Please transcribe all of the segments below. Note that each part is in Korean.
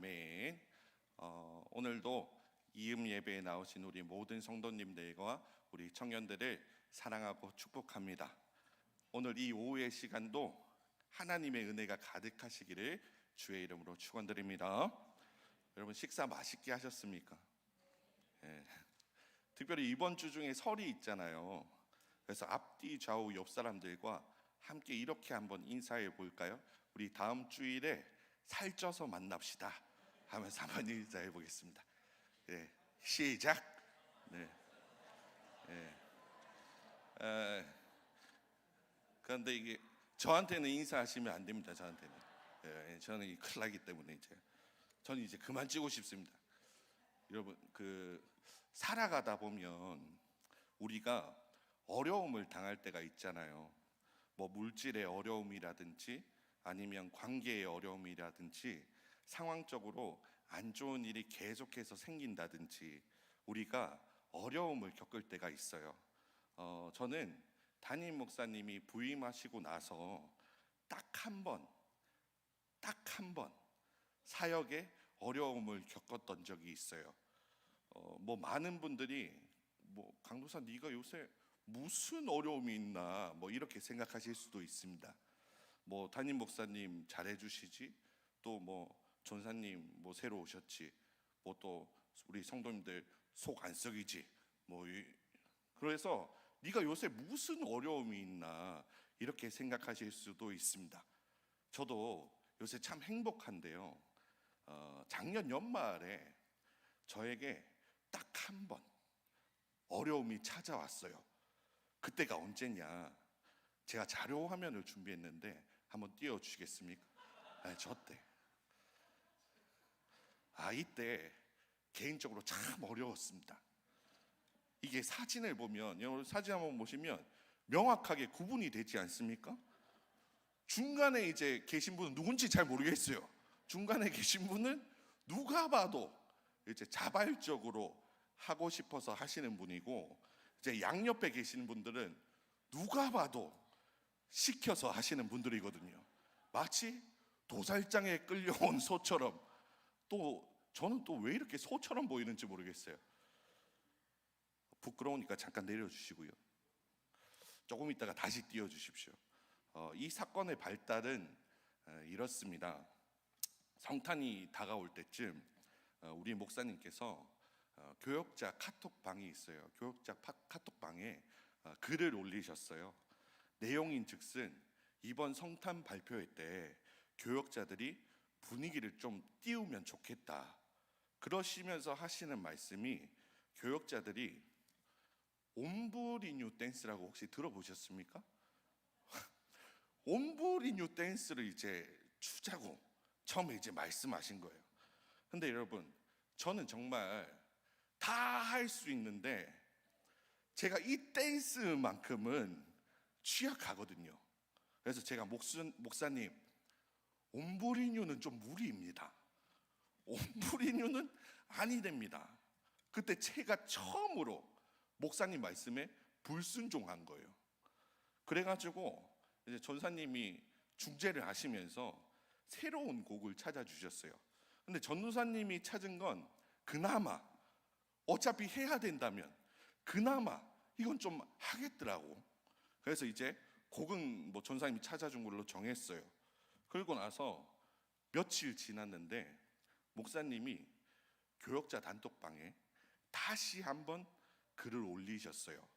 아멘. 오늘도 이음 예배에 나오신 우리 모든 성도님들과 우리 청년들을 사랑하고 축복합니다. 오늘 이 오후의 시간도 하나님의 은혜가 가득하시기를 주의 이름으로 축원드립니다. 여러분 식사 맛있게 하셨습니까? 예. 특별히 이번 주 중에 설이 있잖아요. 그래서 앞뒤 좌우 옆 사람들과 함께 이렇게 한번 인사해 볼까요? 우리 다음 주일에 살쪄서 만납시다 하면서 한번 인사해 보겠습니다. 네, 시작. 네. 그런데 이게 저한테는 인사하시면 안 됩니다. 저한테는. 저는 큰일 나기 때문에 저는 이제 그만 찌고 싶습니다. 여러분, 살아가다 보면 우리가 어려움을 당할 때가 있잖아요. 뭐 물질의 어려움이라든지 아니면 관계의 어려움이라든지 상황적으로 안 좋은 일이 계속해서 생긴다든지 우리가 어려움을 겪을 때가 있어요. 저는 담임 목사님이 부임하시고 나서 딱 한 번 사역에 어려움을 겪었던 적이 있어요. 뭐 많은 분들이 강도사 네가 요새 무슨 어려움이 있나 이렇게 생각하실 수도 있습니다. 담임 목사님 잘해주시지, 또 전사님 새로 오셨지, 또 우리 성도님들 속 안 썩이지, 그래서 네가 요새 무슨 어려움이 있나 이렇게 생각하실 수도 있습니다. 저도 요새 참 행복한데요. 작년 연말에 저에게 딱 한 번 어려움이 찾아왔어요. 그때가 언제냐? 제가 자료 화면을 준비했는데 한번 띄워주시겠습니까? 저 때. 이때 개인적으로 참 어려웠습니다. 이게 사진을 보면, 여러분 사진 한번 보시면 명확하게 구분이 되지 않습니까? 중간에 이제 계신 분은 누군지 잘 모르겠어요. 중간에 계신 분은 누가 봐도 이제 자발적으로 하고 싶어서 하시는 분이고, 이제 양옆에 계시는 분들은 누가 봐도 시켜서 하시는 분들이거든요. 마치 도살장에 끌려온 소처럼. 저는 또 왜 이렇게 소처럼 보이는지 모르겠어요. 부끄러우니까 잠깐 내려주시고요. 조금 있다가 다시 띄워주십시오. 이 사건의 발달은 이렇습니다. 성탄이 다가올 때쯤 우리 목사님께서 교역자 카톡방이 있어요. 교역자 카톡방에 글을 올리셨어요. 내용인 즉슨 이번 성탄 발표회 때 교역자들이 분위기를 좀 띄우면 좋겠다, 그러시면서 하시는 말씀이, 교역자들이 옴브리뉴 댄스라고 혹시 들어보셨습니까? 옴브리뉴 댄스를 이제 추자고 처음에 이제 말씀하신 거예요. 근데 여러분, 저는 정말 다 할 수 있는데 제가 이 댄스만큼은 취약하거든요. 그래서 제가 목사님, 옴브리뉴는 좀 무리입니다. 옴브리뉴는 아니 됩니다. 그때 제가 처음으로 목사님 말씀에 불순종한 거예요. 그래가지고 이제 전사님이 중재를 하시면서 새로운 곡을 찾아주셨어요. 근데 전도사님이 찾은 건 그나마, 어차피 해야 된다면 그나마 이건 좀 하겠더라고. 그래서 이제 곡은 전사님이 찾아준 걸로 정했어요. 그러고 나서 며칠 지났는데 목사님이 교역자 단톡방에 다시 한번 글을 올리셨어요.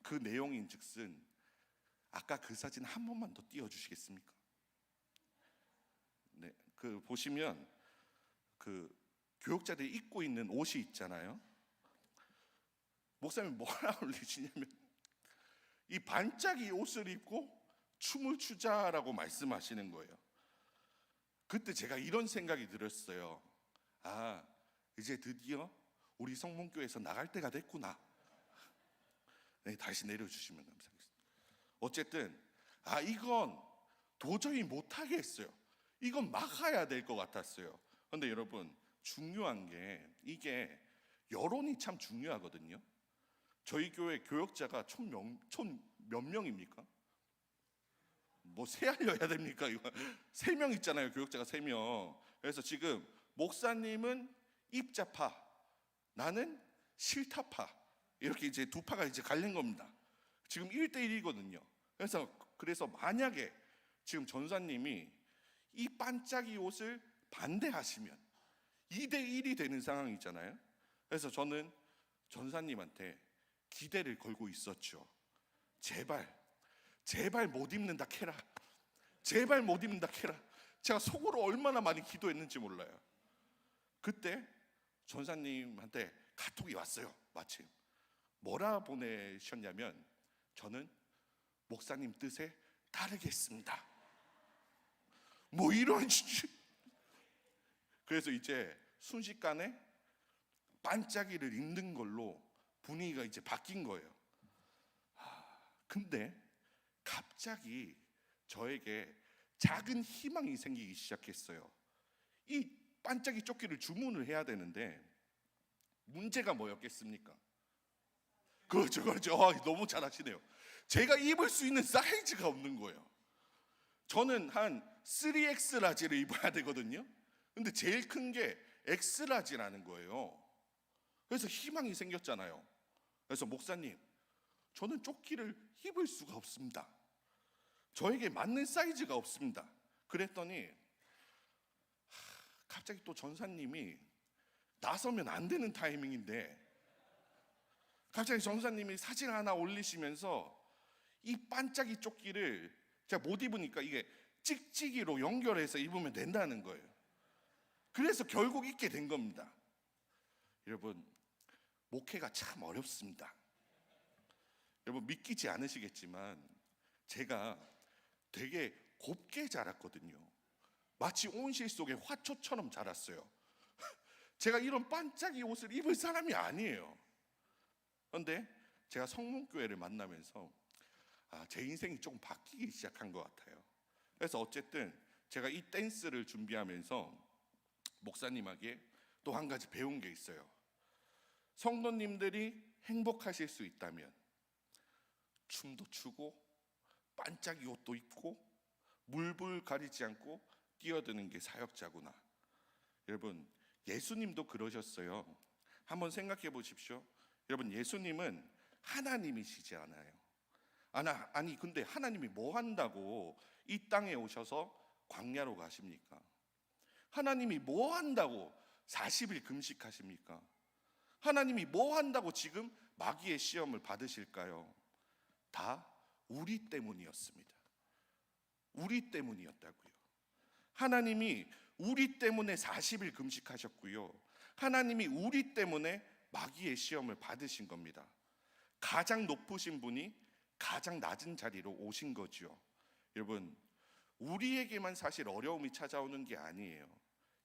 그 내용인 즉슨, 아까 그 사진 한 번만 더 띄워주시겠습니까? 네, 보시면 교역자들이 입고 있는 옷이 있잖아요. 목사님이 뭐라 올리시냐면 이 반짝이 옷을 입고 춤을 추자라고 말씀하시는 거예요. 그때 제가 이런 생각이 들었어요. 이제 드디어 우리 성문교회에서 나갈 때가 됐구나. 네, 다시 내려주시면 감사하겠습니다. 어쨌든 이건 도저히 못하겠어요. 이건 막아야 될 것 같았어요. 그런데 여러분, 중요한 게 이게 여론이 참 중요하거든요. 저희 교회 교역자가 총 몇 명입니까? 세 알려야 됩니까? 이거 3명 있잖아요. 교역자가 3명. 그래서 지금 목사님은 입자파, 나는 실타파, 이렇게 이제 두 파가 이제 갈린 겁니다. 지금 1대1이거든요. 그래서 만약에 지금 전사님이 이 반짝이 옷을 반대하시면 2대1이 되는 상황이 있잖아요. 그래서 저는 전사님한테 기대를 걸고 있었죠. 제발 못 입는다 캐라. 제발 못 입는다 캐라. 제가 속으로 얼마나 많이 기도했는지 몰라요. 그때 전사님한테 카톡이 왔어요. 마침 뭐라 보내셨냐면, 저는 목사님 뜻에 따르겠습니다. 뭐 이런 그래서 이제 순식간에 반짝이를 입는 걸로 분위기가 이제 바뀐 거예요. 근데 갑자기 저에게 작은 희망이 생기기 시작했어요. 이 반짝이 조끼를 주문을 해야 되는데 문제가 뭐였겠습니까? 그렇죠. 너무 잘하시네요. 제가 입을 수 있는 사이즈가 없는 거예요. 저는 한 3X 라지를 입어야 되거든요. 근데 제일 큰 게 X 라지라는 거예요. 그래서 희망이 생겼잖아요. 그래서 목사님, 저는 조끼를 입을 수가 없습니다. 저에게 맞는 사이즈가 없습니다. 그랬더니 갑자기 또 전사님이 나서면 안 되는 타이밍인데 갑자기 전사님이 사진 하나 올리시면서 이 반짝이 조끼를 제가 못 입으니까 이게 찍찍이로 연결해서 입으면 된다는 거예요. 그래서 결국 입게 된 겁니다. 여러분, 목회가 참 어렵습니다. 여러분 믿기지 않으시겠지만 제가 되게 곱게 자랐거든요. 마치 온실 속의 화초처럼 자랐어요. 제가 이런 반짝이 옷을 입을 사람이 아니에요. 그런데 제가 성문교회를 만나면서 제 인생이 조금 바뀌기 시작한 것 같아요. 그래서 어쨌든 제가 이 댄스를 준비하면서 목사님에게 또 한 가지 배운 게 있어요. 성도님들이 행복하실 수 있다면 춤도 추고 반짝이 옷도 입고 물불 가리지 않고 뛰어드는 게 사역자구나. 여러분, 예수님도 그러셨어요. 한번 생각해 보십시오. 여러분, 예수님은 하나님이시지 않아요. 아니 근데 하나님이 뭐 한다고 이 땅에 오셔서 광야로 가십니까? 하나님이 뭐 한다고 40일 금식하십니까? 하나님이 뭐 한다고 지금 마귀의 시험을 받으실까요? 다 우리 때문이었습니다. 우리 때문이었다고요. 하나님이 우리 때문에 40일 금식하셨고요. 하나님이 우리 때문에 마귀의 시험을 받으신 겁니다. 가장 높으신 분이 가장 낮은 자리로 오신 거죠. 여러분, 우리에게만 사실 어려움이 찾아오는 게 아니에요.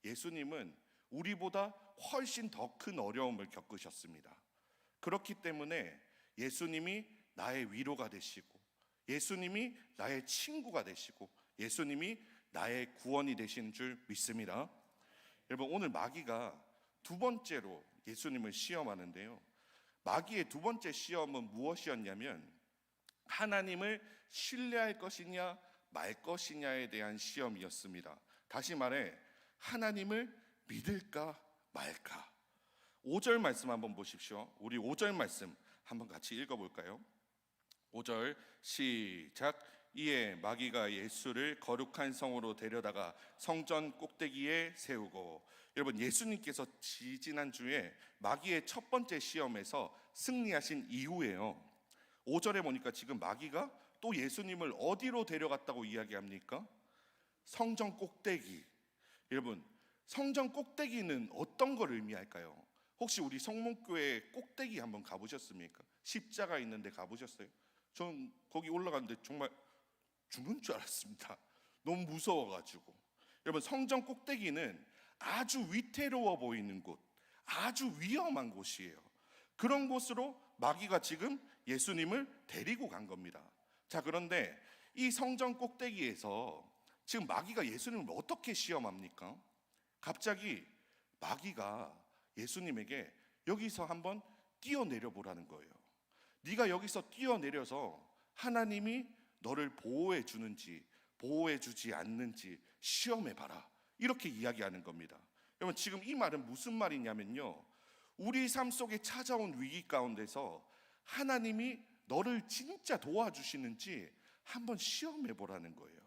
예수님은 우리보다 훨씬 더 큰 어려움을 겪으셨습니다. 그렇기 때문에 예수님이 나의 위로가 되시고, 예수님이 나의 친구가 되시고, 예수님이 나의 구원이 되시는 줄 믿습니다. 여러분, 오늘 마귀가 두 번째로 예수님을 시험하는데요. 마귀의 두 번째 시험은 무엇이었냐면 하나님을 신뢰할 것이냐 말 것이냐에 대한 시험이었습니다. 다시 말해 하나님을 믿을까 말까. 5절 말씀 한번 보십시오. 우리 5절 말씀 한번 같이 읽어볼까요? 5절 시작. 이에 마귀가 예수를 거룩한 성으로 데려다가 성전 꼭대기에 세우고. 여러분, 예수님께서 지지난주에 마귀의 첫 번째 시험에서 승리하신 이후에요, 5절에 보니까 지금 마귀가 또 예수님을 어디로 데려갔다고 이야기합니까? 성전 꼭대기. 여러분, 성전 꼭대기는 어떤 걸 의미할까요? 혹시 우리 성문교회 꼭대기 한번 가보셨습니까? 십자가 있는데 가보셨어요? 전 거기 올라갔는데 정말 죽는 줄 알았습니다. 너무 무서워가지고. 여러분, 성전 꼭대기는 아주 위태로워 보이는 곳, 아주 위험한 곳이에요. 그런 곳으로 마귀가 지금 예수님을 데리고 간 겁니다. 자, 그런데 이 성전 꼭대기에서 지금 마귀가 예수님을 어떻게 시험합니까? 갑자기 마귀가 예수님에게 여기서 한번 뛰어내려 보라는 거예요. 네가 여기서 뛰어내려서 하나님이 너를 보호해 주는지 보호해 주지 않는지 시험해 봐라, 이렇게 이야기하는 겁니다. 여러분, 지금 이 말은 무슨 말이냐면요, 우리 삶 속에 찾아온 위기 가운데서 하나님이 너를 진짜 도와주시는지 한번 시험해 보라는 거예요.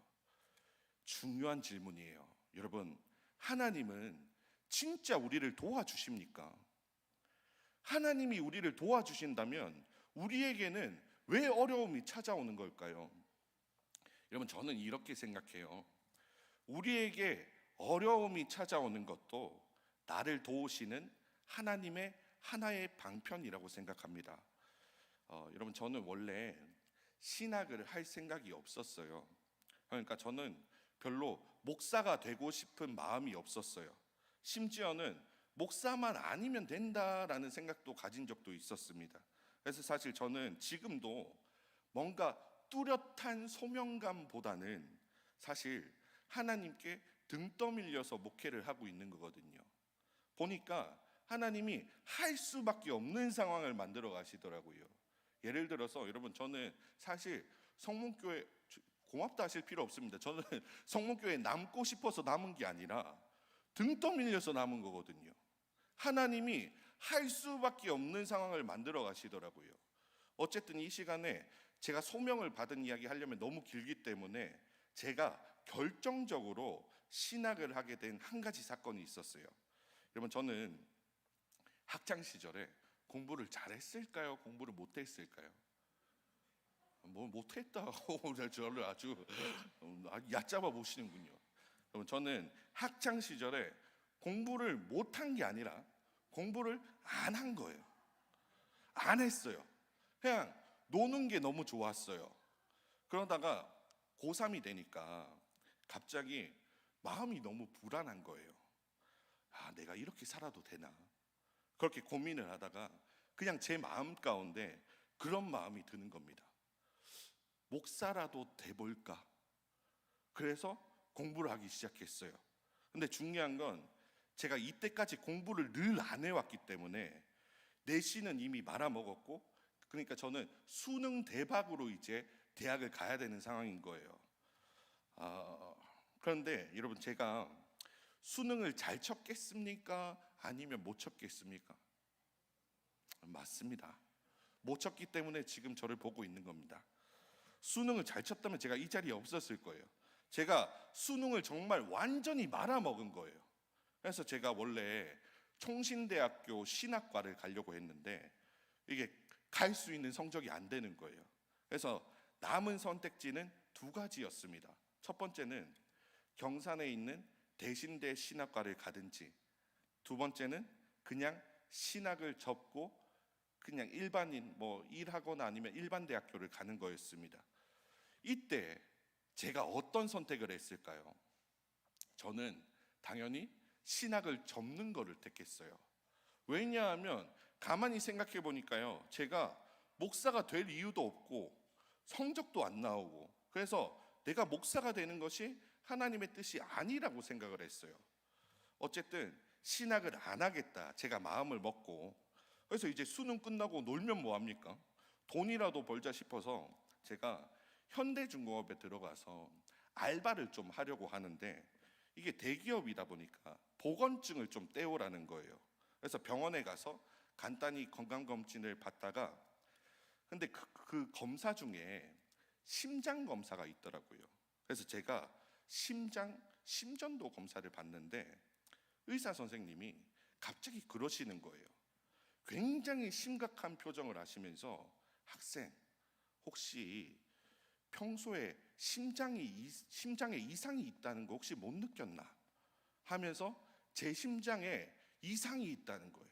중요한 질문이에요. 여러분, 하나님은 진짜 우리를 도와주십니까? 하나님이 우리를 도와주신다면 우리에게는 왜 어려움이 찾아오는 걸까요? 여러분, 저는 이렇게 생각해요. 우리에게 어려움이 찾아오는 것도 나를 도우시는 하나님의 하나의 방편이라고 생각합니다. 여러분, 저는 원래 신학을 할 생각이 없었어요. 그러니까 저는 별로 목사가 되고 싶은 마음이 없었어요. 심지어는 목사만 아니면 된다라는 생각도 가진 적도 있었습니다. 그래서 사실 저는 지금도 뭔가 뚜렷한 소명감보다는 사실 하나님께 등 떠밀려서 목회를 하고 있는 거거든요. 보니까 하나님이 할 수밖에 없는 상황을 만들어 가시더라고요. 예를 들어서 여러분, 저는 사실 성문교회, 고맙다 하실 필요 없습니다. 저는 성문교회에 남고 싶어서 남은 게 아니라 등 떠밀려서 남은 거거든요. 하나님이 할 수밖에 없는 상황을 만들어 가시더라고요. 어쨌든 이 시간에 제가 소명을 받은 이야기 하려면 너무 길기 때문에 제가 결정적으로 신학을 하게 된 한 가지 사건이 있었어요. 여러분, 저는 학창 시절에 공부를 잘했을까요? 공부를 못했을까요? 뭐 못했다고 저를 아주 얕잡아 보시는군요. 여러분, 저는 학창 시절에 공부를 못한 게 아니라 공부를 안 한 거예요. 안 했어요. 그냥 노는 게 너무 좋았어요. 그러다가 고3이 되니까 갑자기 마음이 너무 불안한 거예요. 내가 이렇게 살아도 되나? 그렇게 고민을 하다가 그냥 제 마음 가운데 그런 마음이 드는 겁니다. 목사라도 돼볼까? 그래서 공부를 하기 시작했어요. 근데 중요한 건 제가 이때까지 공부를 늘 안 해왔기 때문에 내신은 이미 말아먹었고, 그러니까 저는 수능 대박으로 이제 대학을 가야 되는 상황인 거예요. 그런데 여러분, 제가 수능을 잘 쳤겠습니까? 아니면 못 쳤겠습니까? 맞습니다. 못 쳤기 때문에 지금 저를 보고 있는 겁니다. 수능을 잘 쳤다면 제가 이 자리에 없었을 거예요. 제가 수능을 정말 완전히 말아먹은 거예요. 그래서 제가 원래 총신대학교 신학과를 가려고 했는데 이게 갈 수 있는 성적이 안 되는 거예요. 그래서 남은 선택지는 두 가지였습니다. 첫 번째는 경산에 있는 대신대 신학과를 가든지, 두 번째는 그냥 신학을 접고 그냥 일반인 일하거나 아니면 일반 대학교를 가는 거였습니다. 이때 제가 어떤 선택을 했을까요? 저는 당연히 신학을 접는 거를 택했어요. 왜냐하면 가만히 생각해 보니까요, 제가 목사가 될 이유도 없고 성적도 안 나오고, 그래서 내가 목사가 되는 것이 하나님의 뜻이 아니라고 생각을 했어요. 어쨌든 신학을 안 하겠다 제가 마음을 먹고, 그래서 이제 수능 끝나고 놀면 뭐합니까? 돈이라도 벌자 싶어서 제가 현대중공업에 들어가서 알바를 좀 하려고 하는데, 이게 대기업이다 보니까 보건증을 좀 떼오라는 거예요. 그래서 병원에 가서 간단히 건강검진을 받다가, 근데 그 검사 중에 심장 검사가 있더라고요. 그래서 제가 심전도 검사를 받는데 의사 선생님이 갑자기 그러시는 거예요. 굉장히 심각한 표정을 하시면서, 학생 혹시 평소에 심장에 이상이 있다는 거 혹시 못 느꼈나? 하면서 제 심장에 이상이 있다는 거예요.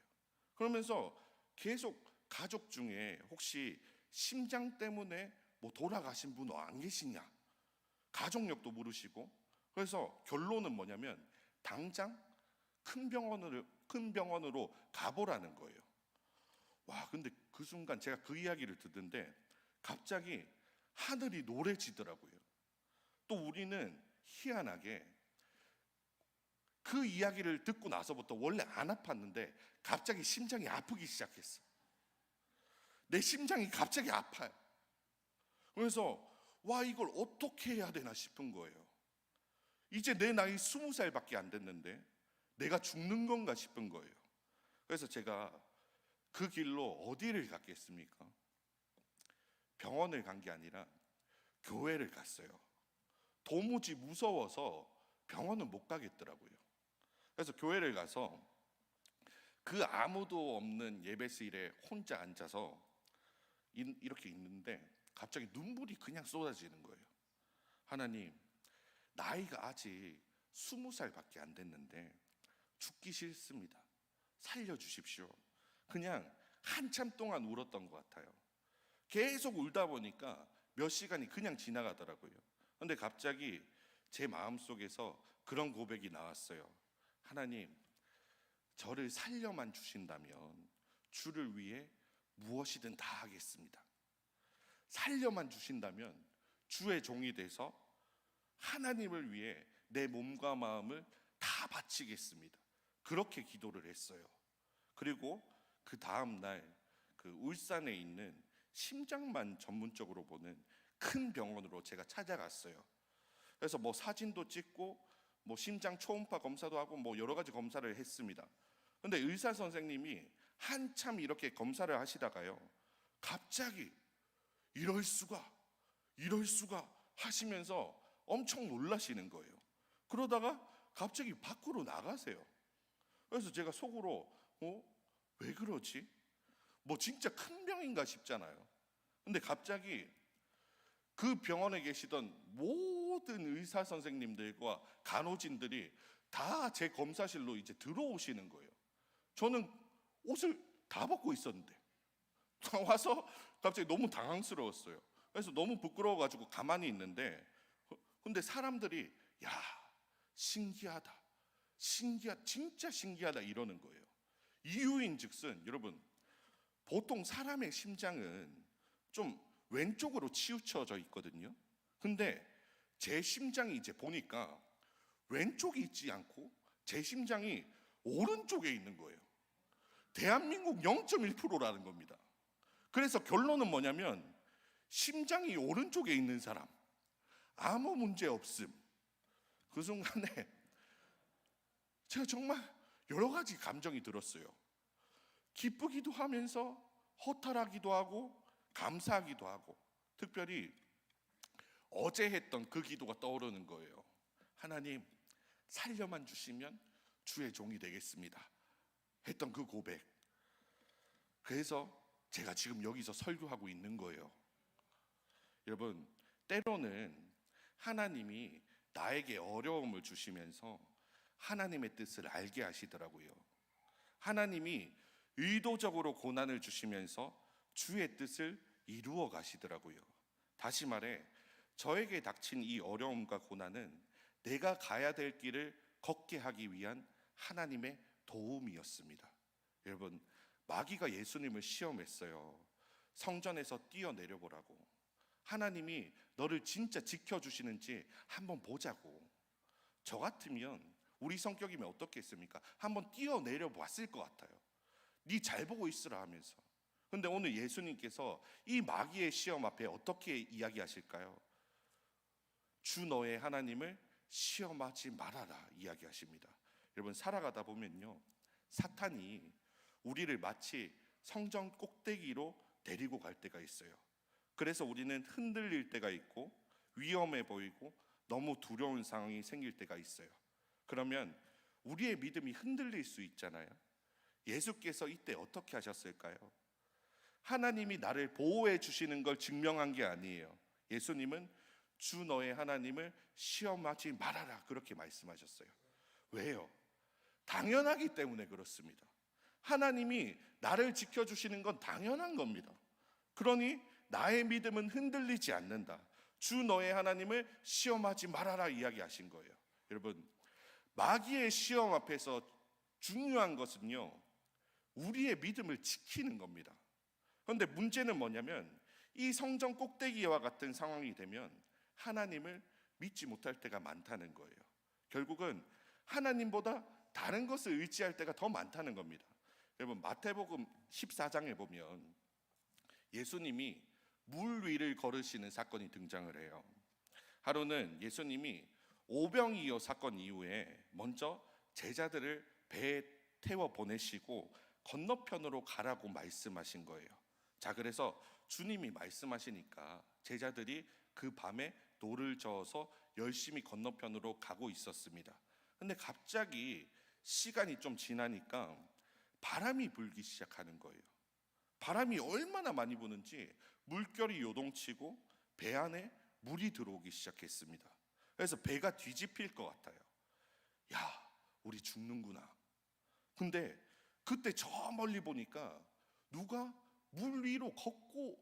그러면서 계속 가족 중에 혹시 심장 때문에 돌아가신 분 안 계시냐? 가족력도 물으시고, 그래서 결론은 뭐냐면 당장 큰 병원으로 가보라는 거예요. 와, 근데 그 순간 제가 그 이야기를 듣는데 갑자기 하늘이 노래지더라고요. 또 우리는 희한하게 그 이야기를 듣고 나서부터 원래 안 아팠는데 갑자기 심장이 아프기 시작했어. 내 심장이 갑자기 아파요. 그래서 와, 이걸 어떻게 해야 되나 싶은 거예요. 이제 내 나이 20살밖에 안 됐는데 내가 죽는 건가 싶은 거예요. 그래서 제가 그 길로 어디를 갔겠습니까? 병원을 간 게 아니라 교회를 갔어요. 도무지 무서워서 병원은 못 가겠더라고요. 그래서 교회를 가서 그 아무도 없는 예배실에 혼자 앉아서 이렇게 있는데 갑자기 눈물이 그냥 쏟아지는 거예요. 하나님, 나이가 아직 20살밖에 안 됐는데 죽기 싫습니다. 살려주십시오. 그냥 한참 동안 울었던 것 같아요. 계속 울다 보니까 몇 시간이 그냥 지나가더라고요. 근데 갑자기 제 마음속에서 그런 고백이 나왔어요. 하나님, 저를 살려만 주신다면 주를 위해 무엇이든 다 하겠습니다. 살려만 주신다면 주의 종이 돼서 하나님을 위해 내 몸과 마음을 다 바치겠습니다. 그렇게 기도를 했어요. 그리고 그 다음 날 그 울산에 있는 심장만 전문적으로 보는 큰 병원으로 제가 찾아갔어요. 그래서 뭐 사진도 찍고 뭐 심장 초음파 검사도 하고 뭐 여러 가지 검사를 했습니다. 근데 의사 선생님이 한참 이렇게 검사를 하시다가요, 갑자기 이럴 수가 하시면서 엄청 놀라시는 거예요. 그러다가 갑자기 밖으로 나가세요. 그래서 제가 속으로 왜 그러지? 뭐 진짜 큰 병인가 싶잖아요. 근데 갑자기 그 병원에 계시던 모든 의사 선생님들과 간호진들이 다 제 검사실로 이제 들어오시는 거예요. 저는 옷을 다 벗고 있었는데 와서 갑자기 너무 당황스러웠어요. 그래서 너무 부끄러워가지고 가만히 있는데, 근데 사람들이 야, 신기하다, 진짜 신기하다 이러는 거예요. 이유인즉슨 여러분, 보통 사람의 심장은 좀 왼쪽으로 치우쳐져 있거든요. 근데 제 심장이 이제 보니까 왼쪽이 있지 않고 제 심장이 오른쪽에 있는 거예요. 대한민국 0.1%라는 겁니다. 그래서 결론은 뭐냐면 심장이 오른쪽에 있는 사람 아무 문제 없음. 그 순간에 제가 정말 여러 가지 감정이 들었어요. 기쁘기도 하면서 허탈하기도 하고 감사하기도 하고, 특별히 어제 했던 그 기도가 떠오르는 거예요. 하나님, 살려만 주시면 주의 종이 되겠습니다 했던 그 고백. 그래서 제가 지금 여기서 설교하고 있는 거예요. 여러분, 때로는 하나님이 나에게 어려움을 주시면서 하나님의 뜻을 알게 하시더라고요. 하나님이 의도적으로 고난을 주시면서 주의 뜻을 이루어 가시더라고요. 다시 말해, 저에게 닥친 이 어려움과 고난은 내가 가야 될 길을 걷게 하기 위한 하나님의 도움이었습니다. 여러분, 마귀가 예수님을 시험했어요. 성전에서 뛰어내려 보라고. 하나님이 너를 진짜 지켜주시는지 한번 보자고. 저 같으면, 우리 성격이면 어떻겠습니까? 한번 뛰어내려 봤을 것 같아요. 네 잘 보고 있으라 하면서. 근데 오늘 예수님께서 이 마귀의 시험 앞에 어떻게 이야기하실까요? 주 너의 하나님을 시험하지 말아라 이야기하십니다. 여러분, 살아가다 보면요, 사탄이 우리를 마치 성전 꼭대기로 데리고 갈 때가 있어요. 그래서 우리는 흔들릴 때가 있고 위험해 보이고 너무 두려운 상황이 생길 때가 있어요. 그러면 우리의 믿음이 흔들릴 수 있잖아요. 예수께서 이때 어떻게 하셨을까요? 하나님이 나를 보호해 주시는 걸 증명한 게 아니에요. 예수님은 주 너의 하나님을 시험하지 말아라 그렇게 말씀하셨어요. 왜요? 당연하기 때문에 그렇습니다. 하나님이 나를 지켜주시는 건 당연한 겁니다. 그러니 나의 믿음은 흔들리지 않는다. 주 너의 하나님을 시험하지 말아라 이야기하신 거예요. 여러분, 마귀의 시험 앞에서 중요한 것은요, 우리의 믿음을 지키는 겁니다. 그런데 문제는 뭐냐면 이 성전 꼭대기와 같은 상황이 되면 하나님을 믿지 못할 때가 많다는 거예요. 결국은 하나님보다 다른 것을 의지할 때가 더 많다는 겁니다. 여러분, 마태복음 14장에 보면 예수님이 물 위를 걸으시는 사건이 등장을 해요. 하루는 예수님이 오병이어 사건 이후에 먼저 제자들을 배에 태워 보내시고 건너편으로 가라고 말씀하신 거예요. 자, 그래서 주님이 말씀하시니까 제자들이 그 밤에 노를 저어서 열심히 건너편으로 가고 있었습니다. 근데 갑자기 시간이 좀 지나니까 바람이 불기 시작하는 거예요. 바람이 얼마나 많이 부는지 물결이 요동치고 배 안에 물이 들어오기 시작했습니다. 그래서 배가 뒤집힐 것 같아요. 야, 우리 죽는구나. 근데 그때 저 멀리 보니까 누가 물 위로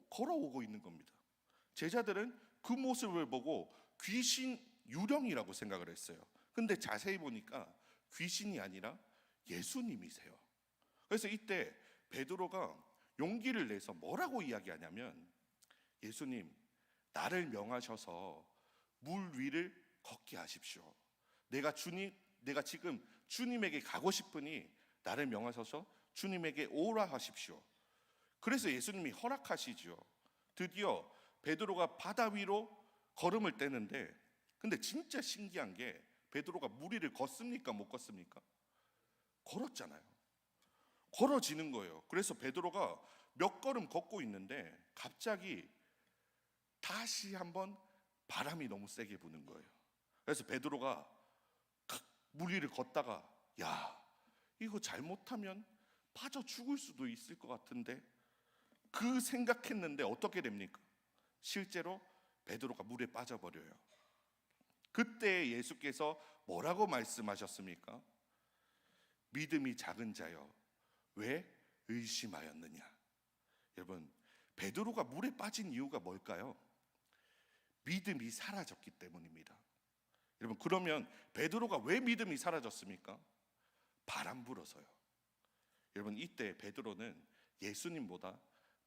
걸어오고 있는 겁니다. 제자들은 그 모습을 보고 귀신 유령이라고 생각을 했어요. 근데 자세히 보니까 귀신이 아니라 예수님이세요. 그래서 이때 베드로가 용기를 내서 뭐라고 이야기하냐면, 예수님, 나를 명하셔서 물 위를 걷게 하십시오. 내가 지금 주님에게 가고 싶으니 나를 명하셔서 주님에게 오라 하십시오. 그래서 예수님이 허락하시죠. 드디어 베드로가 바다 위로 걸음을 떼는데, 근데 진짜 신기한 게 베드로가 물 위를 걷습니까 못 걷습니까? 걸었잖아요. 걸어지는 거예요. 그래서 베드로가 몇 걸음 걷고 있는데 갑자기 다시 한번 바람이 너무 세게 부는 거예요. 그래서 베드로가 물 위를 걷다가, 야, 이거 잘못하면 빠져 죽을 수도 있을 것 같은데, 그 생각했는데 어떻게 됩니까? 실제로 베드로가 물에 빠져버려요. 그때 예수께서 뭐라고 말씀하셨습니까? 믿음이 작은 자여, 왜 의심하였느냐? 여러분, 베드로가 물에 빠진 이유가 뭘까요? 믿음이 사라졌기 때문입니다. 여러분, 그러면 베드로가 왜 믿음이 사라졌습니까? 바람 불어서요. 여러분, 이때 베드로는 예수님보다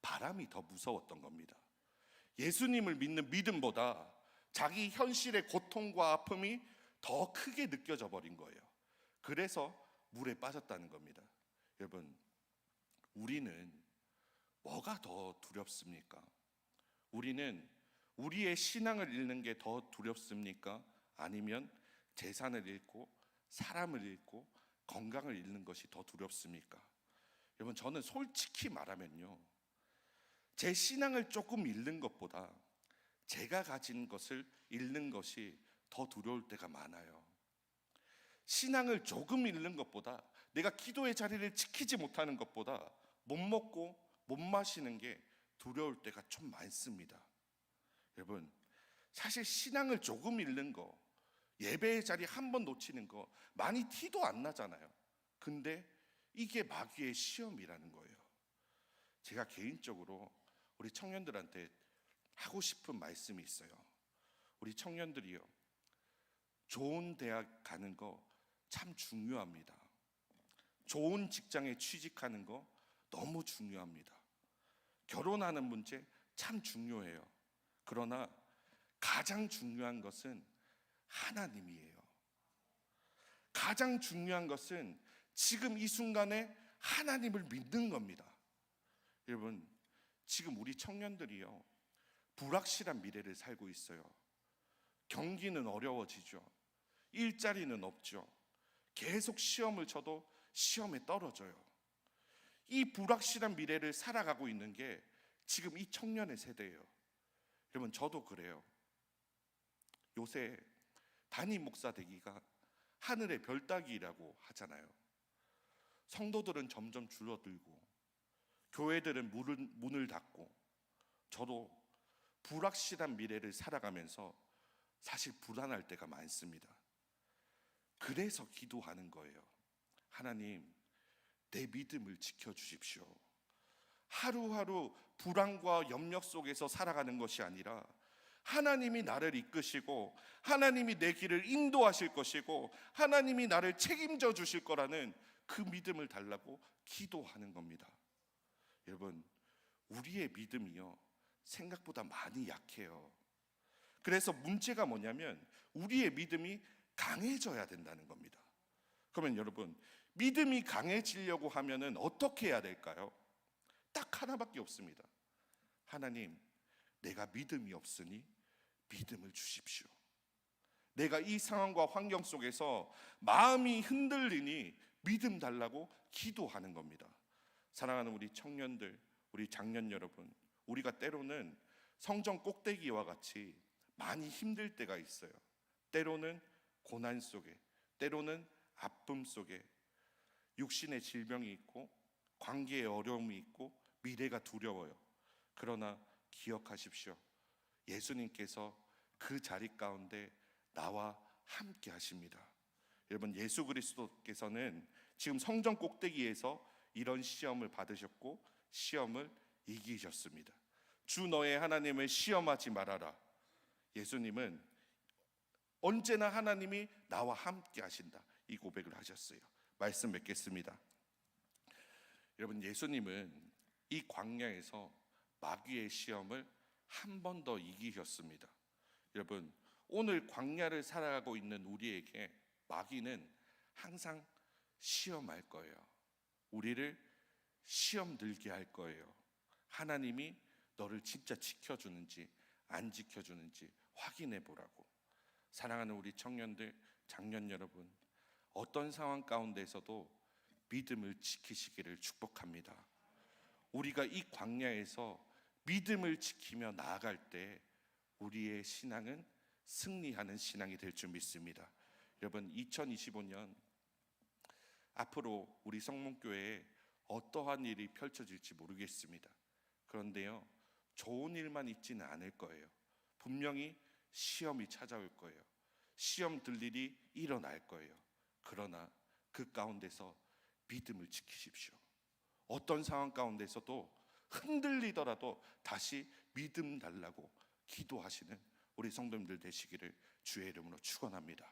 바람이 더 무서웠던 겁니다. 예수님을 믿는 믿음보다 자기 현실의 고통과 아픔이 더 크게 느껴져 버린 거예요. 그래서 물에 빠졌다는 겁니다. 여러분, 우리는 뭐가 더 두렵습니까? 우리는 우리의 신앙을 잃는 게 더 두렵습니까? 아니면 재산을 잃고 사람을 잃고 건강을 잃는 것이 더 두렵습니까? 여러분, 저는 솔직히 말하면요, 제 신앙을 조금 잃는 것보다 제가 가진 것을 잃는 것이 더 두려울 때가 많아요. 신앙을 조금 잃는 것보다, 내가 기도의 자리를 지키지 못하는 것보다 못 먹고 못 마시는 게 두려울 때가 좀 많습니다. 여러분, 사실 신앙을 조금 잃는 거, 예배의 자리 한 번 놓치는 거 많이 티도 안 나잖아요. 근데 이게 마귀의 시험이라는 거예요. 제가 개인적으로 우리 청년들한테 하고 싶은 말씀이 있어요. 우리 청년들이요, 좋은 대학 가는 거 참 중요합니다. 좋은 직장에 취직하는 거 너무 중요합니다. 결혼하는 문제 참 중요해요. 그러나 가장 중요한 것은 하나님이에요. 가장 중요한 것은 지금 이 순간에 하나님을 믿는 겁니다. 여러분, 지금 우리 청년들이요, 불확실한 미래를 살고 있어요. 경기는 어려워지죠. 일자리는 없죠. 계속 시험을 쳐도 시험에 떨어져요. 이 불확실한 미래를 살아가고 있는 게 지금 이 청년의 세대예요. 여러분, 저도 그래요. 요새 담임 목사 되기가 하늘의 별 따기라고 하잖아요. 성도들은 점점 줄어들고 교회들은 문을 닫고, 저도 불확실한 미래를 살아가면서 사실 불안할 때가 많습니다. 그래서 기도하는 거예요. 하나님, 내 믿음을 지켜주십시오. 하루하루 불안과 염려 속에서 살아가는 것이 아니라 하나님이 나를 이끄시고 하나님이 내 길을 인도하실 것이고 하나님이 나를 책임져 주실 거라는 그 믿음을 달라고 기도하는 겁니다. 여러분, 우리의 믿음이요, 생각보다 많이 약해요. 그래서 문제가 뭐냐면 우리의 믿음이 강해져야 된다는 겁니다. 그러면 여러분, 믿음이 강해지려고 하면은 어떻게 해야 될까요? 딱 하나밖에 없습니다. 하나님, 내가 믿음이 없으니 믿음을 주십시오. 내가 이 상황과 환경 속에서 마음이 흔들리니 믿음 달라고 기도하는 겁니다. 사랑하는 우리 청년들, 우리 장년 여러분, 우리가 때로는 성전 꼭대기와 같이 많이 힘들 때가 있어요. 때로는 고난 속에, 때로는 아픔 속에, 육신의 질병이 있고 관계의 어려움이 있고 미래가 두려워요. 그러나 기억하십시오. 예수님께서 그 자리 가운데 나와 함께 하십니다. 여러분, 예수 그리스도께서는 지금 성전 꼭대기에서 이런 시험을 받으셨고 시험을 이기셨습니다. 주 너의 하나님을 시험하지 말아라. 예수님은 언제나 하나님이 나와 함께 하신다, 이 고백을 하셨어요. 말씀 맺겠습니다. 여러분, 예수님은 이 광야에서 마귀의 시험을 한 번 더 이기셨습니다. 여러분, 오늘 광야를 살아가고 있는 우리에게 마귀는 항상 시험할 거예요. 우리를 시험 들게 할 거예요. 하나님이 너를 진짜 지켜주는지 안 지켜주는지 확인해 보라고. 사랑하는 우리 청년들, 장년 여러분, 어떤 상황 가운데서도 믿음을 지키시기를 축복합니다. 우리가 이 광야에서 믿음을 지키며 나아갈 때 우리의 신앙은 승리하는 신앙이 될 줄 믿습니다. 여러분, 2025년 앞으로 우리 성문교회에 어떠한 일이 펼쳐질지 모르겠습니다. 그런데요, 좋은 일만 있지는 않을 거예요. 분명히 시험이 찾아올 거예요. 시험 들 일이 일어날 거예요. 그러나 그 가운데서 믿음을 지키십시오. 어떤 상황 가운데서도 흔들리더라도 다시 믿음 달라고 기도하시는 우리 성도님들 되시기를 주의 이름으로 축원합니다.